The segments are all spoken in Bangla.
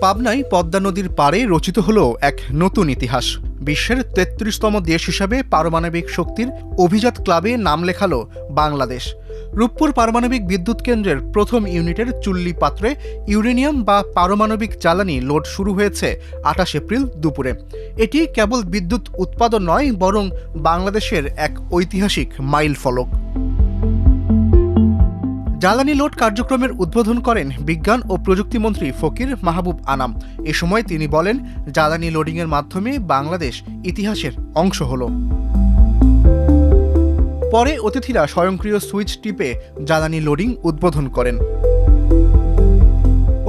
পাবনায় পদ্মা নদীর পাড়ে রচিত হল এক নতুন ইতিহাস। বিশ্বের ৩৩তম দেশ হিসাবে পারমাণবিক শক্তির অভিজাত ক্লাবে নাম লেখাল বাংলাদেশ। রূপপুর পারমাণবিক বিদ্যুৎ কেন্দ্রের প্রথম ইউনিটের চুল্লি পাত্রে ইউরেনিয়াম বা পারমাণবিক জ্বালানি লোড শুরু হয়েছে ২৮ এপ্রিল দুপুরে। এটি কেবল বিদ্যুৎ উৎপাদন নয়, বরং বাংলাদেশের এক ঐতিহাসিক মাইল ফলক। জ্বালানি লোড কার্যক্রমের উদ্বোধন করেন বিজ্ঞান ও প্রযুক্তিমন্ত্রী ফকির মাহবুব আনাম। এ সময় তিনি বলেন, জ্বালানি লোডিংয়ের মাধ্যমে বাংলাদেশ ইতিহাসের অংশ হল। পরে অতিথিরা স্বয়ংক্রিয় সুইচ টিপে জ্বালানি লোডিং উদ্বোধন করেন।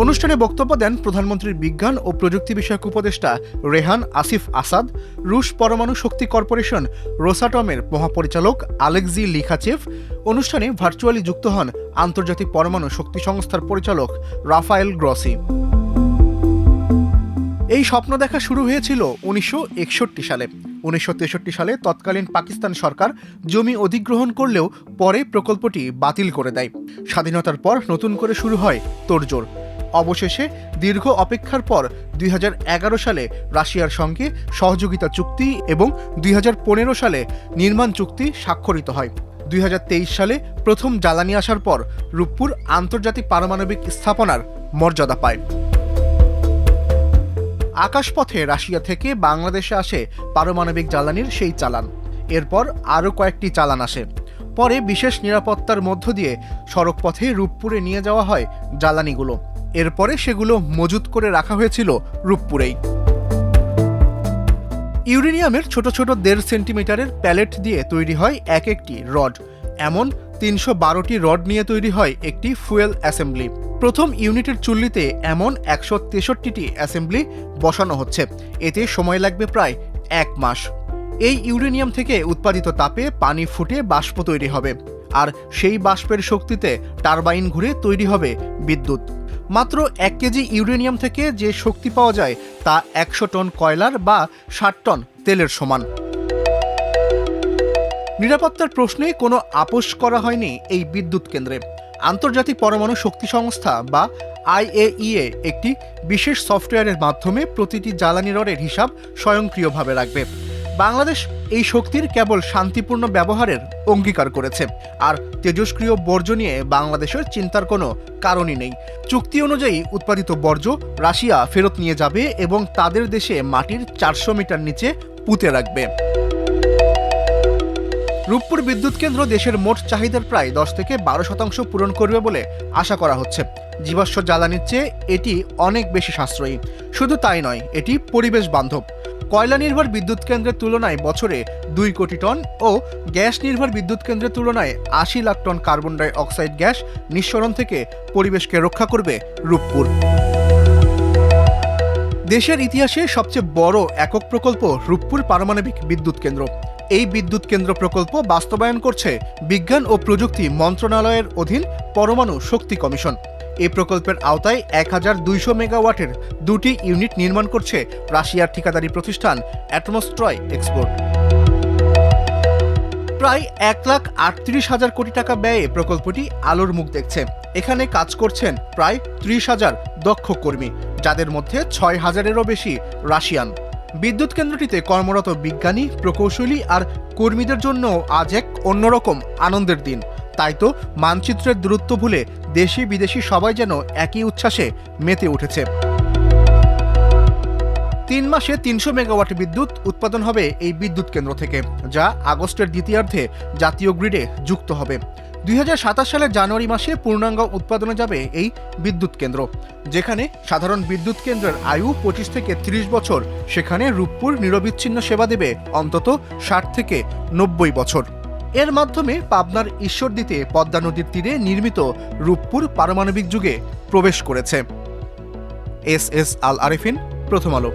অনুষ্ঠানে বক্তব্য দেন প্রধানমন্ত্রীর বিজ্ঞান ও প্রযুক্তি বিষয়ক উপদেষ্টা রেহান আসিফ আসাদ, রুশ পরমাণু শক্তি কর্পোরেশন রোসাটমের মহাপরিচালক আলেক্সি লিখাচেভ। অনুষ্ঠানে ভার্চুয়ালি যুক্ত হন আন্তর্জাতিক পরমাণু শক্তি সংস্থার পরিচালক রাফায়েল গ্রসি। এই স্বপ্ন দেখা শুরু হয়েছিল ১৯৬১ সালে। ১৯৬৩ সালে তৎকালীন পাকিস্তান সরকার জমি অধিগ্রহণ করলেও পরে প্রকল্পটি বাতিল করে দেয়। স্বাধীনতার পর নতুন করে শুরু হয় তোড়জোড়। অবশেষে দীর্ঘ অপেক্ষার পর ২০১১ সালে রাশিয়ার সঙ্গে সহযোগিতা চুক্তি এবং ২০১৫ সালে নির্মাণ চুক্তি স্বাক্ষরিত হয়। ২০২৩ সালে প্রথম জ্বালানি আসার পর রূপপুর আন্তর্জাতিক পারমাণবিক স্থাপনার মর্যাদা পায়। আকাশপথে রাশিয়া থেকে বাংলাদেশে আসে পারমাণবিক জ্বালানির সেই চালান। এরপর আরও কয়েকটি চালান আসে। পরে বিশেষ নিরাপত্তার মধ্য দিয়ে সড়কপথে রূপপুরে নিয়ে যাওয়া হয় জ্বালানিগুলো। এরপরে সেগুলো মজুত করে রাখা হয়েছিল রূপপুরেই। ইউরেনিয়ামের ছোট ছোট ১.৫ সেন্টিমিটারের প্যালেট দিয়ে তৈরি হয় এক একটি রড। এমন ৩১২টি রড নিয়ে তৈরি হয় একটি ফুয়েল অ্যাসেম্বলি। প্রথম ইউনিটের চুল্লিতে এমন ১৬৩টি অ্যাসেম্বলি বসানো হচ্ছে। এতে সময় লাগবে প্রায় ১ মাস। এই ইউরেনিয়াম থেকে উৎপাদিত তাপে পানি ফুটে বাষ্প তৈরি হবে, আর সেই বাষ্পের শক্তিতে টারবাইন ঘুরে তৈরি হবে বিদ্যুৎ। মাত্র ১ কেজি ইউরেনিয়াম থেকে যে শক্তি পাওয়া যায় তা ১০০ টন কয়লার বা ৬০ টন তেলের সমান। নিরাপত্তার প্রশ্নে কোনো আপোষ করা হয়নি এই বিদ্যুৎ কেন্দ্রে। আন্তর্জাতিক পরমাণু শক্তি সংস্থা বা IAEA একটি বিশেষ সফটওয়্যারের মাধ্যমে প্রতিটি জ্বালানি রডের হিসাব স্বয়ংক্রিয়ভাবে রাখবে। বাংলাদেশ এই শক্তির কেবল শান্তিপূর্ণ ব্যবহারের অঙ্গীকার করেছে, আর তেজস্ক্রিয় বর্জ্য নিয়ে বাংলাদেশের চিন্তার কোনো কারণই নেই। চুক্তি অনুযায়ী উৎপাদিত বর্জ্য রাশিয়া ফেরত নিয়ে যাবে এবং তাদের দেশে মাটির ৪০০ মিটার নিচে পুঁতে রাখবে। রূপপুর বিদ্যুৎ কেন্দ্র দেশের মোট চাহিদার প্রায় ১০ থেকে ১২% পূরণ করবে বলে আশা করা হচ্ছে। জীবাশ্ম জ্বালানির চেয়ে এটি অনেক বেশি সাশ্রয়ী। শুধু তাই নয়, এটি পরিবেশ বান্ধব। কয়লা নির্ভর বিদ্যুৎ কেন্দ্রের তুলনায় বছরে ২ কোটি টন ও গ্যাস নির্ভর বিদ্যুৎ কেন্দ্রের তুলনায় ৮০ lakh ton carbon die oxide gas নিঃসরণ থেকে পরিবেশকে রক্ষা করবে রূপপুর। দেশের ইতিহাসে সবচেয়ে বড় একক প্রকল্প রূপপুর পারমাণবিক বিদ্যুৎ কেন্দ্র। এই বিদ্যুৎ কেন্দ্র প্রকল্প বাস্তবায়ন করছে বিজ্ঞান ও প্রযুক্তি মন্ত্রণালয়ের অধীন পরমাণু শক্তি কমিশন। এই প্রকল্পের আওতায় ১২০০ মেগাওয়াটের ২টি ইউনিট নির্মাণ করছে রাশিয়ার ঠিকাদারি প্রতিষ্ঠান অ্যাটমস্ট্রয় এক্সপোর্ট। প্রায় ১,৩৮,০০০ কোটি টাকা ব্যয়ে প্রকল্পটি আলোর মুখ দেখছে। এখানে কাজ করছেন প্রায় ৩০,০০০ দক্ষ কর্মী, যাদের মধ্যে ৬,০০০-এরও বেশি রাশিয়ান। বিদ্যুৎ কেন্দ্রটিতে কর্মরত বিজ্ঞানী, প্রকৌশলী আর কর্মীদের জন্য আজ এক অন্যরকম আনন্দের দিন। তাই তো মানচিত্রের দূরত্ব ভুলে দেশি বিদেশি সবাই যেন একই উচ্ছ্বাসে মেতে উঠেছে। ৩ মাসে ৩০০ মেগাওয়াট বিদ্যুৎ উৎপাদন হবে এই বিদ্যুৎ কেন্দ্র থেকে, যা আগস্টের দ্বিতীয়ার্ধে জাতীয় গ্রিডে যুক্ত হবে। ২০২৭ সালের জানুয়ারি মাসে পূর্ণাঙ্গ উৎপাদনে যাবে এই বিদ্যুৎ কেন্দ্র। যেখানে সাধারণ বিদ্যুৎ কেন্দ্রের আয়ু ২৫ থেকে ৩০ বছর, সেখানে রূপপুর নিরবিচ্ছিন্ন সেবা দেবে অন্তত ৬০ থেকে ৯০ বছর। এর মাধ্যমে পাবনার ঈশ্বরদীতে পদ্মা নদীর তীরে নির্মিত রূপপুর পারমাণবিক যুগে প্রবেশ করেছে। এস আল আরেফিন, প্রথম আলো।